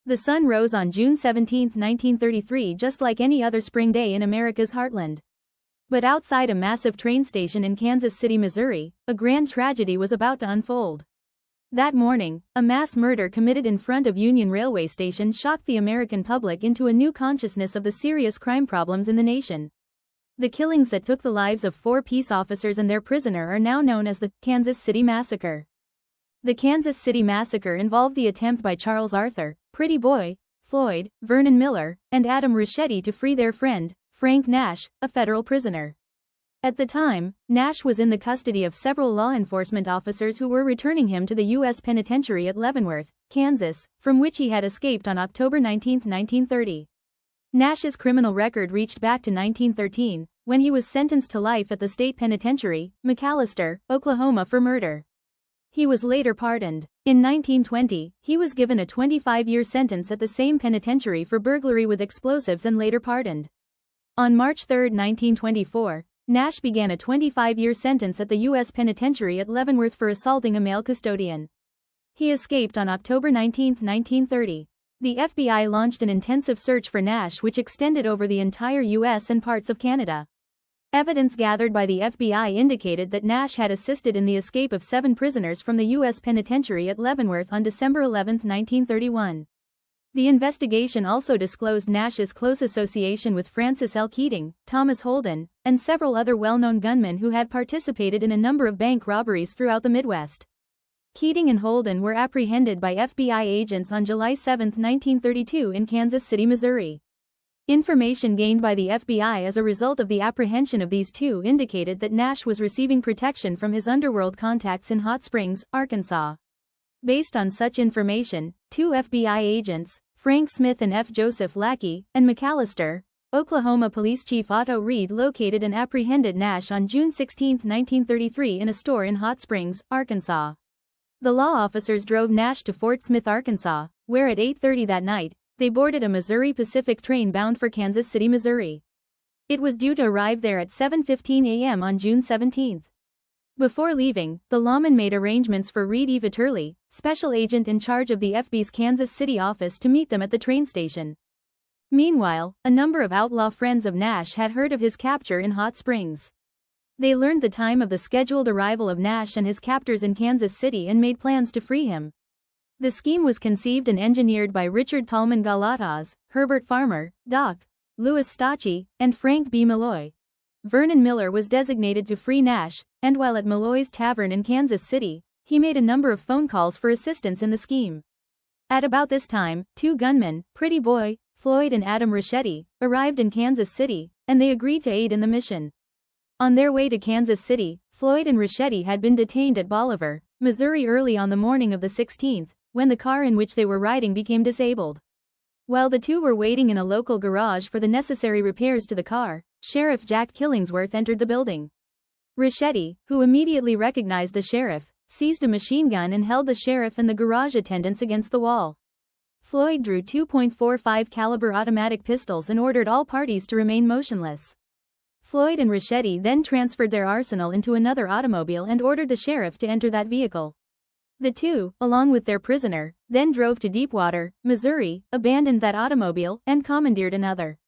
The sun rose on June 17, 1933, just like any other spring day in America's heartland. But outside a massive train station in Kansas City, Missouri, a grand tragedy was about to unfold. That morning, a mass murder committed in front of Union Railway Station shocked the American public into a new consciousness of the serious crime problems in the nation. The killings that took the lives of 4 peace officers and their prisoner are now known as the Kansas City Massacre. The Kansas City Massacre involved the attempt by Charles Arthur, Pretty Boy, Floyd, Vernon Miller, and Adam Ricchetti to free their friend, Frank Nash, a federal prisoner. At the time, Nash was in the custody of several law enforcement officers who were returning him to the U.S. Penitentiary at Leavenworth, Kansas, from which he had escaped on October 19, 1930. Nash's criminal record reached back to 1913, when he was sentenced to life at the state penitentiary, McAlester, Oklahoma, for murder. He was later pardoned. In 1920, he was given a 25-year sentence at the same penitentiary for burglary with explosives and later pardoned. On March 3, 1924, Nash began a 25-year sentence at the U.S. Penitentiary at Leavenworth for assaulting a male custodian. He escaped on October 19, 1930. The FBI launched an intensive search for Nash which extended over the entire U.S. and parts of Canada. Evidence gathered by the FBI indicated that Nash had assisted in the escape of 7 prisoners from the U.S. Penitentiary at Leavenworth on December 11, 1931. The investigation also disclosed Nash's close association with Francis L. Keating, Thomas Holden, and several other well-known gunmen who had participated in a number of bank robberies throughout the Midwest. Keating and Holden were apprehended by FBI agents on July 7, 1932 in Kansas City, Missouri. Information gained by the FBI as a result of the apprehension of these two indicated that Nash was receiving protection from his underworld contacts in Hot Springs, Arkansas. Based on such information, 2 FBI agents, Frank Smith and F. Joseph Lackey, and McAlester, Oklahoma Police Chief Otto Reed located and apprehended Nash on June 16, 1933 in a store in Hot Springs, Arkansas. The law officers drove Nash to Fort Smith, Arkansas, where at 8:30 that night, they boarded a Missouri Pacific train bound for Kansas City, Missouri. It was due to arrive there at 7:15 a.m. on June 17. Before leaving, the lawman made arrangements for Reed E. Vitterli, special agent in charge of the FB's Kansas City office, to meet them at the train station. Meanwhile, a number of outlaw friends of Nash had heard of his capture in Hot Springs. They learned the time of the scheduled arrival of Nash and his captors in Kansas City and made plans to free him. The scheme was conceived and engineered by Richard Tallman Galatas, Herbert Farmer, Doc. Louis Stachy, and Frank B. Malloy. Vernon Miller was designated to free Nash, and while at Malloy's Tavern in Kansas City, he made a number of phone calls for assistance in the scheme. At about this time, 2 gunmen, Pretty Boy, Floyd and Adam Ricchetti, arrived in Kansas City, and they agreed to aid in the mission. On their way to Kansas City, Floyd and Ricchetti had been detained at Bolivar, Missouri early on the morning of the 16th, when the car in which they were riding became disabled. While the two were waiting in a local garage for the necessary repairs to the car, Sheriff Jack Killingsworth entered the building. Ricchetti, who immediately recognized the sheriff, seized a machine gun and held the sheriff and the garage attendants against the wall. Floyd drew 2.45 caliber automatic pistols and ordered all parties to remain motionless. Floyd and Ricchetti then transferred their arsenal into another automobile and ordered the sheriff to enter that vehicle. The two, along with their prisoner, then drove to Deepwater, Missouri, abandoned that automobile, and commandeered another.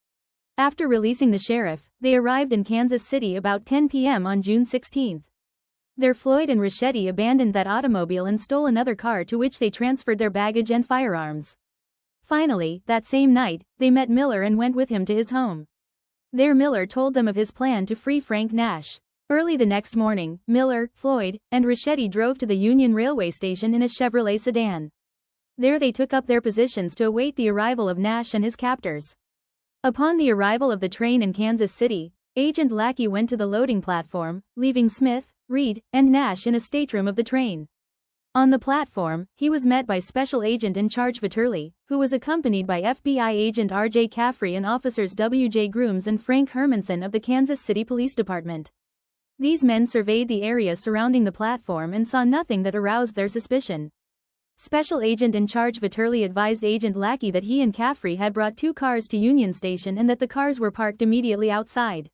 After releasing the sheriff, they arrived in Kansas City about 10 p.m. on June 16. There Floyd and Ricchetti abandoned that automobile and stole another car to which they transferred their baggage and firearms. Finally, that same night, they met Miller and went with him to his home. There Miller told them of his plan to free Frank Nash. Early the next morning, Miller, Floyd, and Ricchetti drove to the Union Railway Station in a Chevrolet sedan. There they took up their positions to await the arrival of Nash and his captors. Upon the arrival of the train in Kansas City, Agent Lackey went to the loading platform, leaving Smith, Reed, and Nash in a stateroom of the train. On the platform, he was met by Special Agent in Charge Vitterli, who was accompanied by FBI Agent R.J. Caffrey and officers W.J. Grooms and Frank Hermanson of the Kansas City Police Department. These men surveyed the area surrounding the platform and saw nothing that aroused their suspicion. Special Agent in Charge Vitterli advised Agent Lackey that he and Caffrey had brought 2 cars to Union Station and that the cars were parked immediately outside.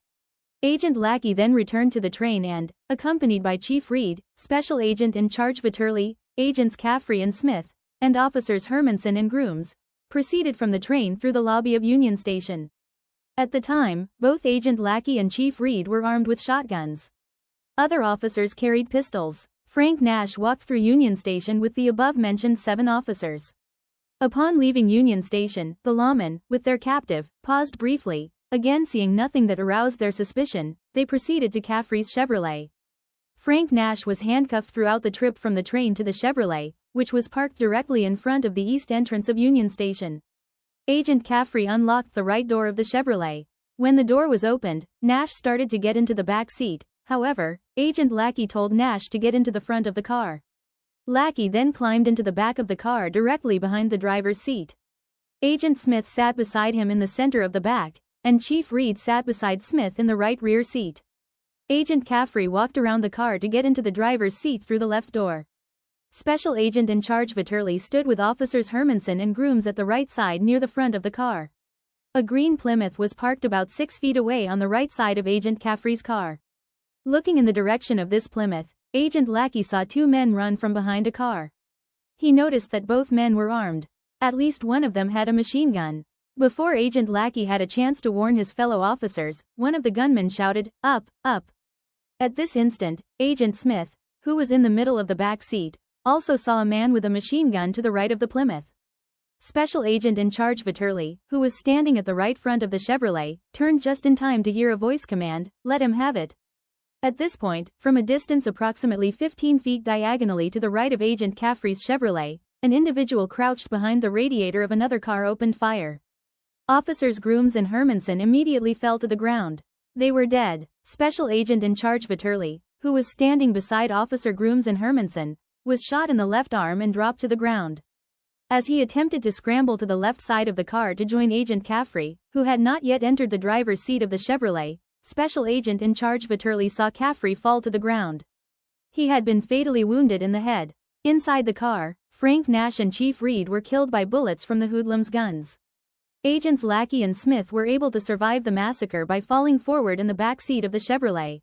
Agent Lackey then returned to the train and, accompanied by Chief Reed, Special Agent in Charge Vitterli, Agents Caffrey and Smith, and officers Hermanson and Grooms, proceeded from the train through the lobby of Union Station. At the time, both Agent Lackey and Chief Reed were armed with shotguns. Other officers carried pistols. Frank Nash walked through Union Station with the above-mentioned 7 officers. Upon leaving Union Station, the lawmen, with their captive, paused briefly. Again seeing nothing that aroused their suspicion, they proceeded to Caffrey's Chevrolet. Frank Nash was handcuffed throughout the trip from the train to the Chevrolet, which was parked directly in front of the east entrance of Union Station. Agent Caffrey unlocked the right door of the Chevrolet. When the door was opened, Nash started to get into the back seat. However, Agent Lackey told Nash to get into the front of the car. Lackey then climbed into the back of the car directly behind the driver's seat. Agent Smith sat beside him in the center of the back, and Chief Reed sat beside Smith in the right rear seat. Agent Caffrey walked around the car to get into the driver's seat through the left door. Special Agent in Charge Vitterli stood with Officers Hermanson and Grooms at the right side near the front of the car. A green Plymouth was parked about 6 feet away on the right side of Agent Caffrey's car. Looking in the direction of this Plymouth, Agent Lackey saw 2 men run from behind a car. He noticed that both men were armed. At least one of them had a machine gun. Before Agent Lackey had a chance to warn his fellow officers, one of the gunmen shouted, "Up, up." At this instant, Agent Smith, who was in the middle of the back seat, also saw a man with a machine gun to the right of the Plymouth. Special Agent in Charge Vitterli, who was standing at the right front of the Chevrolet, turned just in time to hear a voice command, "Let him have it." At this point, from a distance approximately 15 feet diagonally to the right of Agent Caffrey's Chevrolet, an individual crouched behind the radiator of another car opened fire. Officers Grooms and Hermanson immediately fell to the ground. They were dead. Special Agent in Charge Vitterli, who was standing beside Officer Grooms and Hermanson, was shot in the left arm and dropped to the ground. As he attempted to scramble to the left side of the car to join Agent Caffrey, who had not yet entered the driver's seat of the Chevrolet, Special Agent in Charge Vitterli saw Caffrey fall to the ground. He had been fatally wounded in the head. Inside the car, Frank Nash and Chief Reed were killed by bullets from the hoodlums' guns. Agents Lackey and Smith were able to survive the massacre by falling forward in the back seat of the Chevrolet.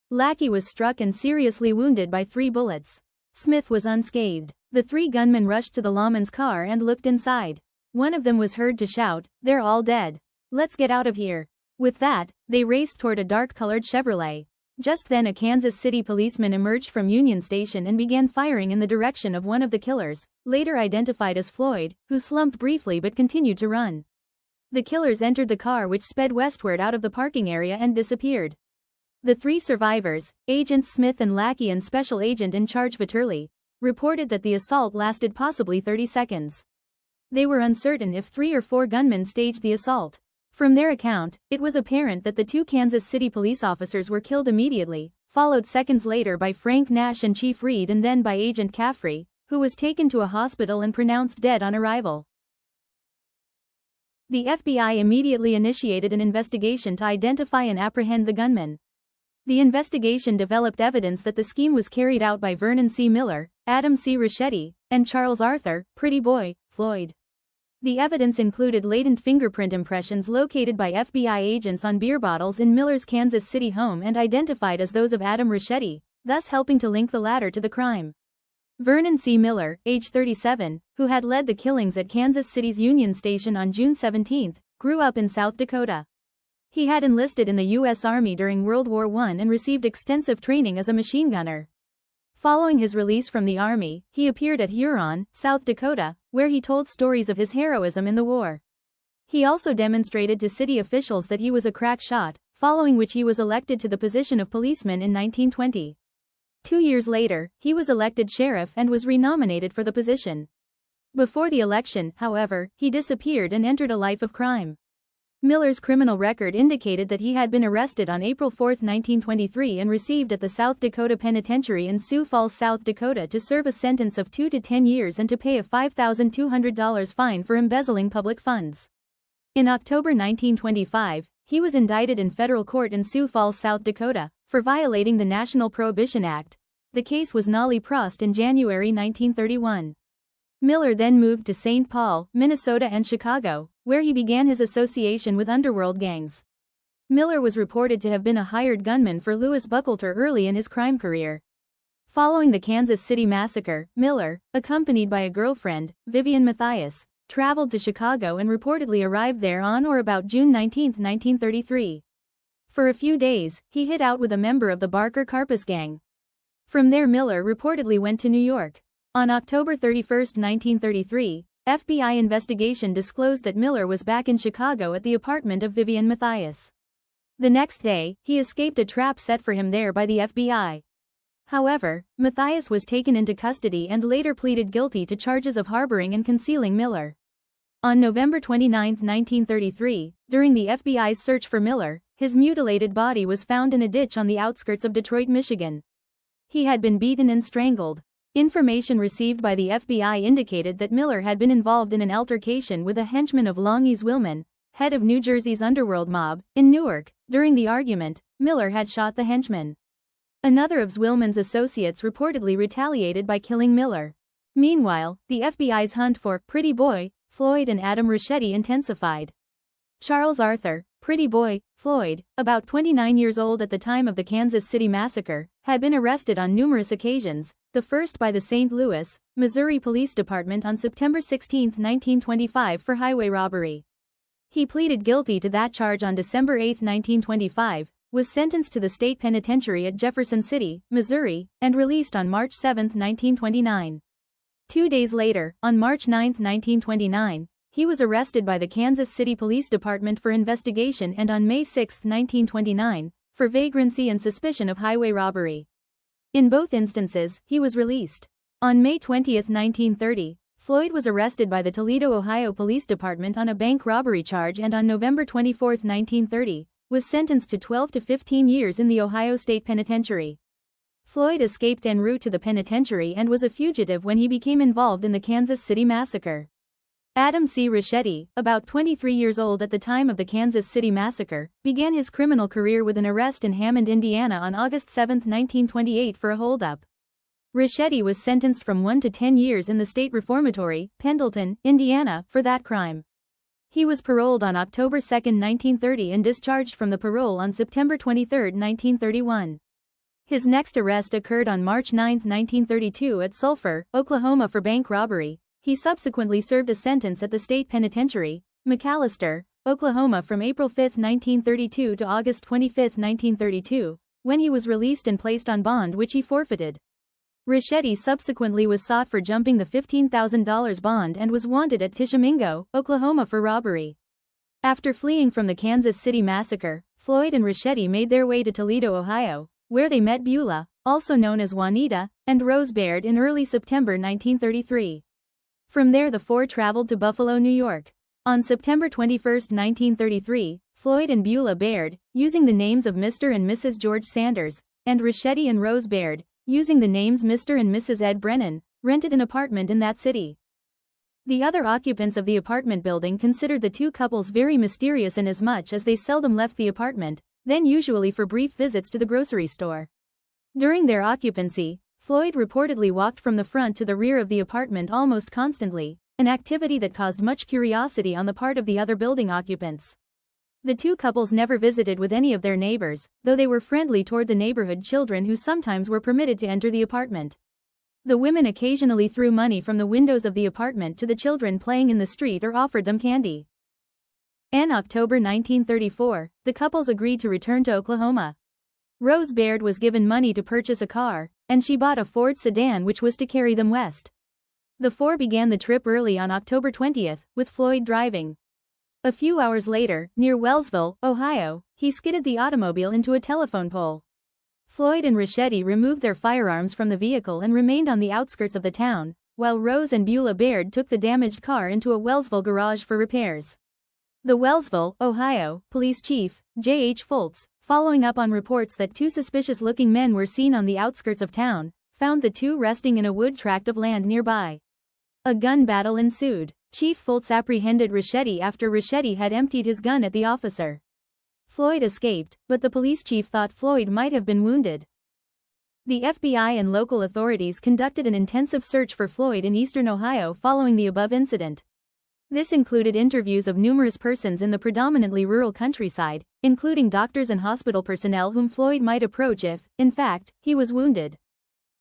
Lackey was struck and seriously wounded by 3 bullets. Smith was unscathed. The 3 gunmen rushed to the lawman's car and looked inside. One of them was heard to shout, "They're all dead. Let's get out of here." With that, they raced toward a dark-colored Chevrolet. Just then a Kansas City policeman emerged from Union Station and began firing in the direction of one of the killers, later identified as Floyd, who slumped briefly but continued to run. The killers entered the car which sped westward out of the parking area and disappeared. The 3 survivors, Agents Smith and Lackey and Special Agent in Charge Vitterli, reported that the assault lasted possibly 30 seconds. They were uncertain if 3 or 4 gunmen staged the assault. From their account, it was apparent that the 2 Kansas City police officers were killed immediately, followed seconds later by Frank Nash and Chief Reed and then by Agent Caffrey, who was taken to a hospital and pronounced dead on arrival. The FBI immediately initiated an investigation to identify and apprehend the gunmen. The investigation developed evidence that the scheme was carried out by Vernon C. Miller, Adam C. Ricchetti, and Charles Arthur, Pretty Boy, Floyd. The evidence included latent fingerprint impressions located by FBI agents on beer bottles in Miller's Kansas City home and identified as those of Adam Ricchetti, thus helping to link the latter to the crime. Vernon C. Miller, age 37, who had led the killings at Kansas City's Union Station on June 17, grew up in South Dakota. He had enlisted in the U.S. Army during World War I and received extensive training as a machine gunner. Following his release from the Army, he appeared at Huron, South Dakota, where he told stories of his heroism in the war. He also demonstrated to city officials that he was a crack shot, following which he was elected to the position of policeman in 1920. 2 years later, he was elected sheriff and was renominated for the position. Before the election, however, he disappeared and entered a life of crime. Miller's criminal record indicated that he had been arrested on April 4, 1923 and received at the South Dakota Penitentiary in Sioux Falls, South Dakota to serve a sentence of 2 to 10 years and to pay a $5,200 fine for embezzling public funds. In October 1925, he was indicted in federal court in Sioux Falls, South Dakota, for violating the National Prohibition Act. The case was nollie prost in January 1931. Miller then moved to St. Paul, Minnesota and Chicago, where he began his association with underworld gangs. Miller was reported to have been a hired gunman for Louis Buckalter early in his crime career. Following the Kansas City Massacre, Miller, accompanied by a girlfriend, Vivian Matthias, traveled to Chicago and reportedly arrived there on or about June 19, 1933. For a few days, he hid out with a member of the Barker Karpus gang. From there Miller reportedly went to New York. On October 31, 1933, FBI investigation disclosed that Miller was back in Chicago at the apartment of Vivian Mathias. The next day, he escaped a trap set for him there by the FBI. However, Mathias was taken into custody and later pleaded guilty to charges of harboring and concealing Miller. On November 29, 1933, during the FBI's search for Miller, his mutilated body was found in a ditch on the outskirts of Detroit, Michigan. He had been beaten and strangled. Information received by the FBI indicated that Miller had been involved in an altercation with a henchman of Long E. Zwillman, head of New Jersey's underworld mob, in Newark. During the argument, Miller had shot the henchman. Another of Zwillman's associates reportedly retaliated by killing Miller. Meanwhile, the FBI's hunt for Pretty Boy, Floyd and Adam Ricchetti intensified. Charles Arthur, Pretty Boy, Floyd, about 29 years old at the time of the Kansas City Massacre, had been arrested on numerous occasions, the first by the St. Louis, Missouri Police Department on September 16, 1925 for highway robbery. He pleaded guilty to that charge on December 8, 1925, was sentenced to the state penitentiary at Jefferson City, Missouri, and released on March 7, 1929. 2 days later, on March 9, 1929, he was arrested by the Kansas City Police Department for investigation and on May 6, 1929, for vagrancy and suspicion of highway robbery. In both instances, he was released. On May 20, 1930, Floyd was arrested by the Toledo, Ohio Police Department on a bank robbery charge and on November 24, 1930, was sentenced to 12 to 15 years in the Ohio State Penitentiary. Floyd escaped en route to the penitentiary and was a fugitive when he became involved in the Kansas City Massacre. Adam C. Ricchetti, about 23 years old at the time of the Kansas City Massacre, began his criminal career with an arrest in Hammond, Indiana on August 7, 1928 for a holdup. Ricchetti was sentenced from 1 to 10 years in the state reformatory, Pendleton, Indiana, for that crime. He was paroled on October 2, 1930 and discharged from the parole on September 23, 1931. His next arrest occurred on March 9, 1932 at Sulphur, Oklahoma for bank robbery. He subsequently served a sentence at the state penitentiary, McAllister, Oklahoma from April 5, 1932 to August 25, 1932, when he was released and placed on bond which he forfeited. Ricchetti subsequently was sought for jumping the $15,000 bond and was wanted at Tishomingo, Oklahoma for robbery. After fleeing from the Kansas City Massacre, Floyd and Ricchetti made their way to Toledo, Ohio, where they met Beulah, also known as Juanita, and Rose Baird in early September 1933. From there the four traveled to Buffalo, New York. On September 21, 1933, Floyd and Beulah Baird, using the names of Mr. and Mrs. George Sanders, and Ricchetti and Rose Baird, using the names Mr. and Mrs. Ed Brennan, rented an apartment in that city. The other occupants of the apartment building considered the two couples very mysterious inasmuch as they seldom left the apartment, then usually for brief visits to the grocery store. During their occupancy, Floyd reportedly walked from the front to the rear of the apartment almost constantly, an activity that caused much curiosity on the part of the other building occupants. The two couples never visited with any of their neighbors, though they were friendly toward the neighborhood children who sometimes were permitted to enter the apartment. The women occasionally threw money from the windows of the apartment to the children playing in the street or offered them candy. In October 1934, the couples agreed to return to Oklahoma. Rose Baird was given money to purchase a car, and she bought a Ford sedan which was to carry them west. The four began the trip early on October 20, with Floyd driving. A few hours later, near Wellsville, Ohio, he skidded the automobile into a telephone pole. Floyd and Ricchetti removed their firearms from the vehicle and remained on the outskirts of the town, while Rose and Beulah Baird took the damaged car into a Wellsville garage for repairs. The Wellsville, Ohio, police chief, J.H. Foltz, following up on reports that two suspicious-looking men were seen on the outskirts of town, found the two resting in a wood tract of land nearby. A gun battle ensued. Chief Foltz apprehended Ricchetti after Ricchetti had emptied his gun at the officer. Floyd escaped, but the police chief thought Floyd might have been wounded. The FBI and local authorities conducted an intensive search for Floyd in eastern Ohio following the above incident. This included interviews of numerous persons in the predominantly rural countryside, including doctors and hospital personnel whom Floyd might approach if, in fact, he was wounded.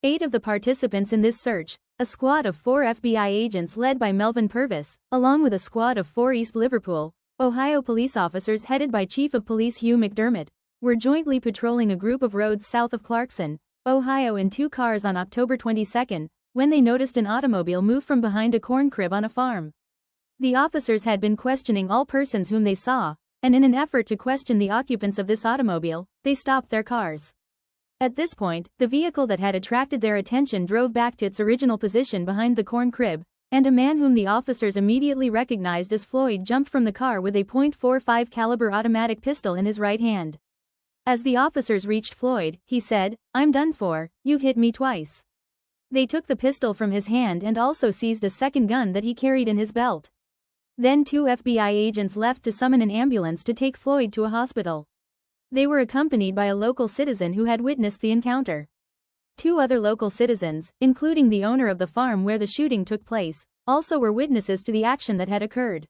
8 of the participants in this search, A squad of 4 FBI agents led by Melvin Purvis, along with a squad of 4 East Liverpool, Ohio police officers headed by Chief of Police Hugh McDermott, were jointly patrolling a group of roads south of Clarkson, Ohio in 2 cars on October 22, when they noticed an automobile move from behind a corn crib on a farm. The officers had been questioning all persons whom they saw, and in an effort to question the occupants of this automobile, they stopped their cars. At this point, the vehicle that had attracted their attention drove back to its original position behind the corn crib, and a man whom the officers immediately recognized as Floyd jumped from the car with a .45 caliber automatic pistol in his right hand. As the officers reached Floyd, he said, "I'm done for, you've hit me twice." They took the pistol from his hand and also seized a second gun that he carried in his belt. Then 2 FBI agents left to summon an ambulance to take Floyd to a hospital. They were accompanied by a local citizen who had witnessed the encounter. 2 other local citizens, including the owner of the farm where the shooting took place, also were witnesses to the action that had occurred.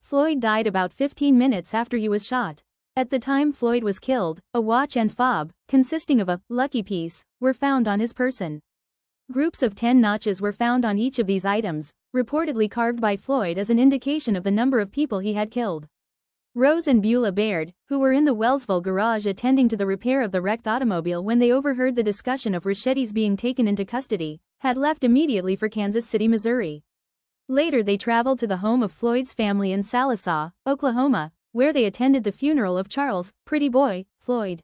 Floyd died about 15 minutes after he was shot. At the time Floyd was killed, a watch and fob, consisting of a lucky piece, were found on his person. Groups of 10 notches were found on each of these items, reportedly carved by Floyd as an indication of the number of people he had killed. Rose and Beulah Baird, who were in the Wellsville garage attending to the repair of the wrecked automobile when they overheard the discussion of Rischetti's being taken into custody, had left immediately for Kansas City, Missouri. Later they traveled to the home of Floyd's family in Sallisaw, Oklahoma, where they attended the funeral of Charles, "Pretty Boy," Floyd.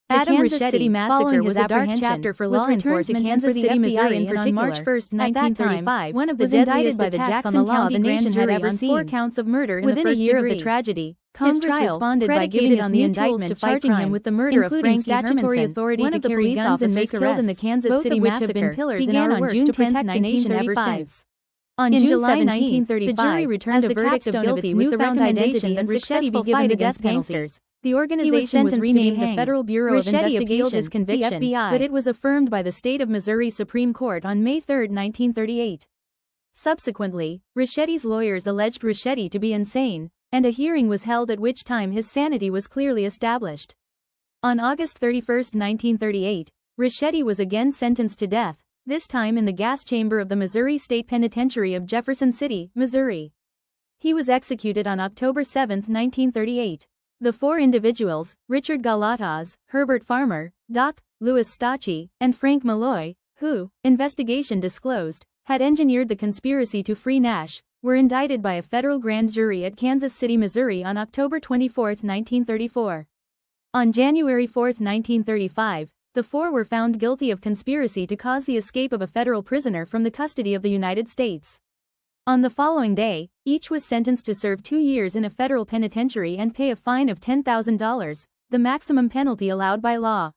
The Kansas City Massacre was a dark chapter for law enforcement and for the FBI, and on March 1, 1935, one of the deadliest by the Jackson County nation had ever seen. 4 counts of murder in Within the first a year degree. Of the tragedy, Congress responded by giving us new tools to charging him with the murder of Frank statutory Hermanson, authority one to of the carry police guns and officers make killed in the arrests, Kansas both City of which Massacre, have been pillars in began our on work June to 10, protect the nation ever 1935. since. On In June July 17, 1935, the jury returned as a the verdict of capstone guilty of its with the newfound recommendation identity that and Rischetti be successful given fight the against death penalty. gangsters. The organization was renamed the Federal Bureau of Rischetti appealed Investigation, his conviction, the FBI, but it was affirmed by the state of Missouri Supreme Court on May 3, 1938. Subsequently, Rischetti's lawyers alleged Rischetti to be insane, and a hearing was held at which time his sanity was clearly established. On August 31, 1938, Rischetti was again sentenced to death, this time in the gas chamber of the Missouri State Penitentiary of Jefferson City, Missouri. He was executed on October 7, 1938. The 4 individuals, Richard Galatas, Herbert Farmer, Doc. Louis Stachy, and Frank Malloy, who, investigation disclosed, had engineered the conspiracy to free Nash, were indicted by a federal grand jury at Kansas City, Missouri on October 24, 1934. On January 4, 1935, the 4 were found guilty of conspiracy to cause the escape of a federal prisoner from the custody of the United States. On the following day, each was sentenced to serve 2 years in a federal penitentiary and pay a fine of $10,000, the maximum penalty allowed by law.